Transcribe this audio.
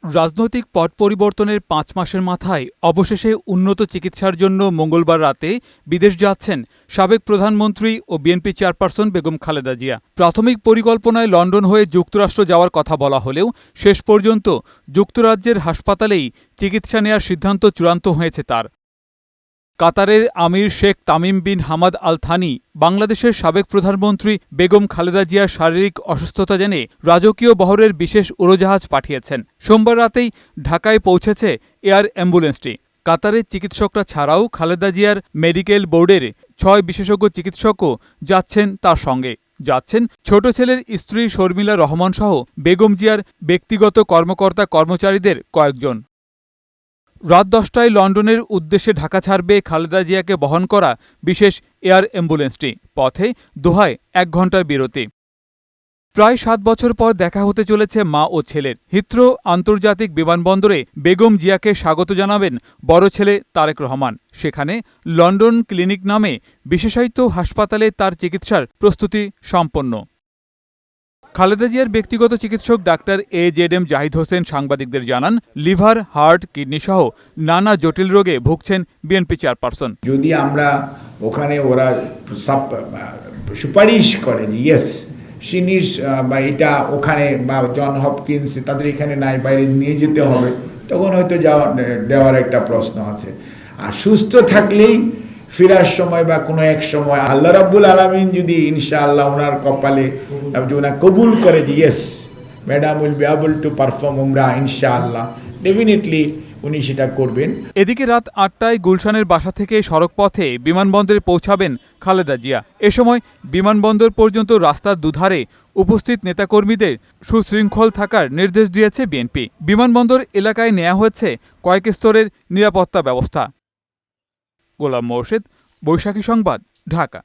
রাজনৈতিক পট পরিবর্তনের ৫ মাসের মাথায় অবশেষে উন্নত চিকিৎসার জন্য মঙ্গলবার রাতে বিদেশ যাচ্ছেন সাবেক প্রধানমন্ত্রী ও বিএনপি চেয়ারপারসন বেগম খালেদা জিয়া। প্রাথমিক পরিকল্পনায় লন্ডন হয়ে যুক্তরাষ্ট্র যাওয়ার কথা বলা হলেও শেষ পর্যন্ত যুক্তরাজ্যের হাসপাতালেই চিকিৎসা নেয়ার সিদ্ধান্ত চূড়ান্ত হয়েছে তার। কাতারের আমির Sheikh Tamim bin Hamad Al Thani বাংলাদেশের সাবেক প্রধানমন্ত্রী বেগম খালেদা জিয়ার শারীরিক অসুস্থতা জেনে রাজকীয় বহরের বিশেষ উড়োজাহাজ পাঠিয়েছেন। সোমবার রাতেই ঢাকায় পৌঁছেছে এয়ার অ্যাম্বুলেন্সটি। কাতারের চিকিৎসকরা ছাড়াও খালেদা জিয়ার মেডিকেল বোর্ডের ৬ বিশেষজ্ঞ চিকিৎসকও যাচ্ছেন তার সঙ্গে। যাচ্ছেন ছোট ছেলের স্ত্রী শর্মিলা রহমান সহ বেগম জিয়ার ব্যক্তিগত কর্মকর্তা কর্মচারীদের কয়েকজন। রাত ১০টায় লন্ডনের উদ্দেশ্যে ঢাকা ছাড়বে খালেদা জিয়াকে বহন করা বিশেষ এয়ার অ্যাম্বুলেন্সটি। পথে দোহায় ১ ঘণ্টার বিরতি। প্রায় ৭ বছর পর দেখা হতে চলেছে মা ও ছেলের। হিথ্রো আন্তর্জাতিক বিমানবন্দরে বেগম জিয়াকে স্বাগত জানাবেন বড় ছেলে তারেক রহমান। সেখানে লন্ডন ক্লিনিক নামে বিশেষায়িত হাসপাতালে তার চিকিৎসার প্রস্তুতি সম্পন্ন। খালেদা জিয়ার ব্যক্তিগত চিকিৎসক ডাক্তার AJM জাহিদ হোসেন সাংবাদিকদের জানান, লিভার, হার্ট, কিডনি সহ নানা জটিল রোগে ভুগছেন বিএনপি চেয়ারপারসন। যদি আমরা ওখানে ওরা সুপারিশ করে যে ইয়েস সি নিডস বা এটা ওখানে বা জন হপকিন্স তাদের এখানে নাই, বাইরে নিয়ে যেতে হবে, তখন হয়তো দেওয়ার একটা প্রশ্ন আছে। আর সুস্থ থাকলেই ফেরার সময় বা কোনো এক সময় আল্লাহ রাব্বুল আলামিন যদি ইনশাআল্লাহ ওনার কপালে ওনার কবুল করে যে yes madam will be able to perform উমরা ইনশাআল্লাহ, ডেফিনেটলি উনি সেটা করবেন। এদিকে রাত ৮টায় গুলশানের বাসা থেকে সড়কপথে বিমানবন্দরে পৌঁছাবেন খালেদা জিয়া। এ সময় বিমানবন্দর পর্যন্ত রাস্তার দুধারে উপস্থিত নেতাকর্মীদের সুশৃঙ্খল থাকার নির্দেশ দিয়েছে বিএনপি। বিমানবন্দর এলাকায় নেওয়া হয়েছে কয়েক স্তরের নিরাপত্তা ব্যবস্থা। গোলাম মোর্শেদ, বৈশাখী সংবাদ, ঢাকা।